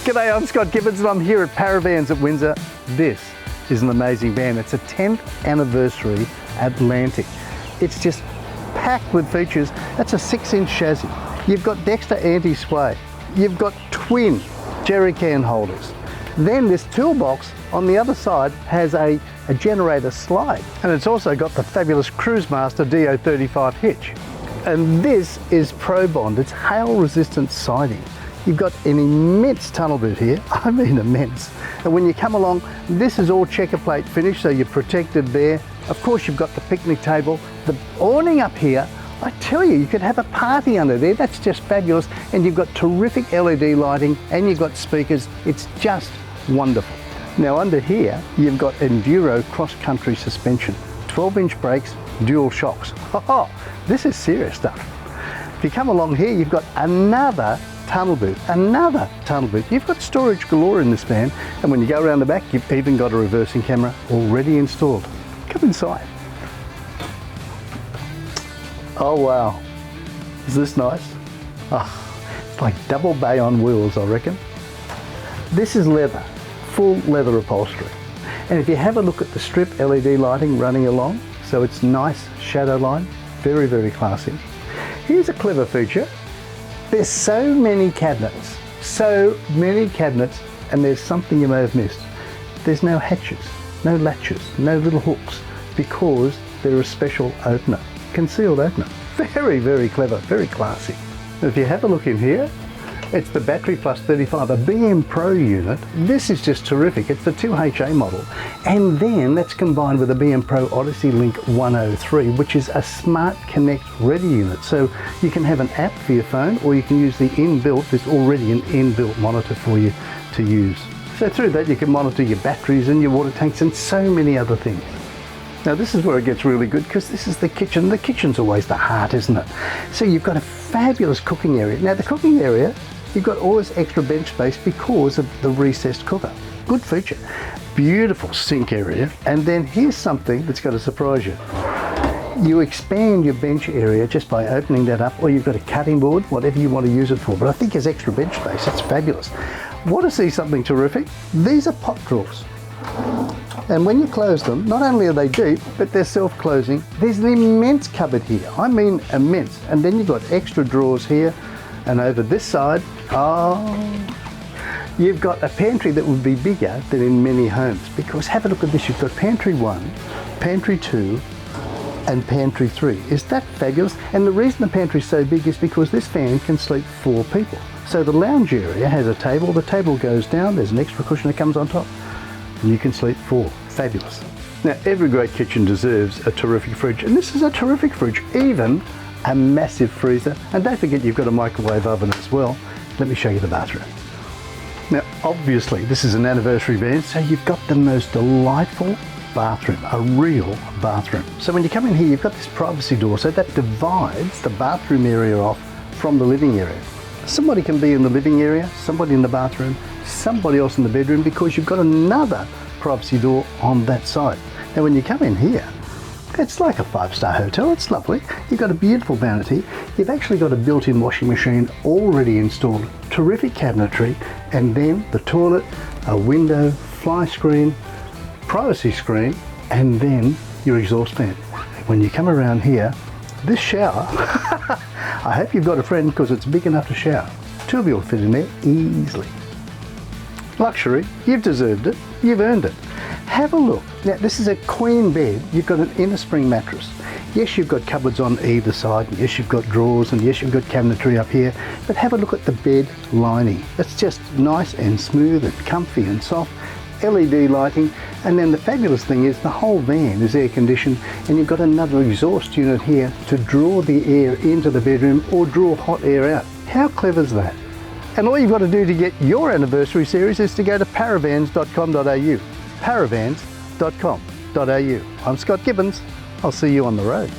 G'day, I'm Scott Gibbons and I'm here at Caravans at Windsor. This is an amazing van. It's a 10th anniversary Atlantic. It's just packed with features. That's a 6-inch chassis. You've got Dexter anti-sway. You've got twin jerry can holders. Then this toolbox on the other side has a generator slide. And it's also got the fabulous Cruisemaster DO35 hitch. And this is Pro Bond. It's hail resistant siding. You've got an immense tunnel boot here, I mean immense. And when you come along, this is all checker plate finish, so you're protected there. Of course, you've got the picnic table. The awning up here, I tell you, you could have a party under there. That's just fabulous. And you've got terrific LED lighting and you've got speakers. It's just wonderful. Now under here, you've got Enduro cross-country suspension, 12-inch brakes, dual shocks. Oh, this is serious stuff. If you come along here, you've got another tunnel boot. You've got storage galore in this van, and when you go around the back, you've even got a reversing camera already installed. Come inside. Oh wow, is this nice? Oh, it's like double bay on wheels, I reckon. This is leather, full leather upholstery. And if you have a look at the strip LED lighting running along, so it's nice shadow line, very, very classy. Here's a clever feature. There's so many cabinets, and there's something you may have missed. There's no hatches, no latches, no little hooks, because they're a special opener, concealed opener. Very, very clever, very classy. If you have a look in here, it's the Battery Plus 35, a BM Pro unit. This is just terrific. It's the 2HA model. And then that's combined with a BM Pro Odyssey Link 103, which is a Smart Connect ready unit. So you can have an app for your phone, or you can use the inbuilt, there's already an inbuilt monitor for you to use. So through that you can monitor your batteries and your water tanks and so many other things. Now this is where it gets really good, because this is the kitchen. The kitchen's always the heart, isn't it? So you've got a fabulous cooking area. Now the cooking area, you've got all this extra bench space because of the recessed cooker. Good feature. Beautiful sink area. And then here's something that's going to surprise you. You expand your bench area just by opening that up, or you've got a cutting board, whatever you want to use it for. But I think there's extra bench space. It's fabulous. Want to see something terrific? These are pot drawers. And when you close them, not only are they deep, but they're self-closing. There's an immense cupboard here. I mean immense. And then you've got extra drawers here. And over this side, you've got a pantry that would be bigger than in many homes, because have a look at this. You've got pantry 1, pantry 2, and pantry 3. Is that fabulous? And the reason the pantry is so big is because this van can sleep 4 people. So the lounge area has a table. The table goes down. There's an extra cushion that comes on top, and you can sleep 4. Fabulous. Now every great kitchen deserves a terrific fridge, and this is a terrific fridge. Even a massive freezer, and don't forget you've got a microwave oven as well. Let me show you the bathroom. Now obviously this is an anniversary van, so you've got the most delightful bathroom, a real bathroom. So when you come in here, you've got this privacy door, so that divides the bathroom area off from the living area. Somebody can be in the living area, somebody in the bathroom, somebody else in the bedroom, because you've got another privacy door on that side. Now when you come in here, it's like a 5-star hotel. It's lovely. You've got a beautiful vanity. You've actually got a built-in washing machine already installed. Terrific cabinetry. And then the toilet, a window, fly screen, privacy screen, and then your exhaust fan. When you come around here, this shower, I hope you've got a friend, because it's big enough to shower. 2 of you will fit in there easily. Luxury, you've deserved it. You've earned it. Have a look. Now this is a queen bed. You've got an inner spring mattress. Yes, you've got cupboards on either side. And yes, you've got drawers, and yes, you've got cabinetry up here. But have a look at the bed lining. It's just nice and smooth and comfy and soft. LED lighting, and then the fabulous thing is the whole van is air conditioned, and you've got another exhaust unit here to draw the air into the bedroom or draw hot air out. How clever is that? And all you've got to do to get your anniversary series is to go to caravans.com.au. caravans.com.au. I'm Scott Gibbons. I'll see you on the road.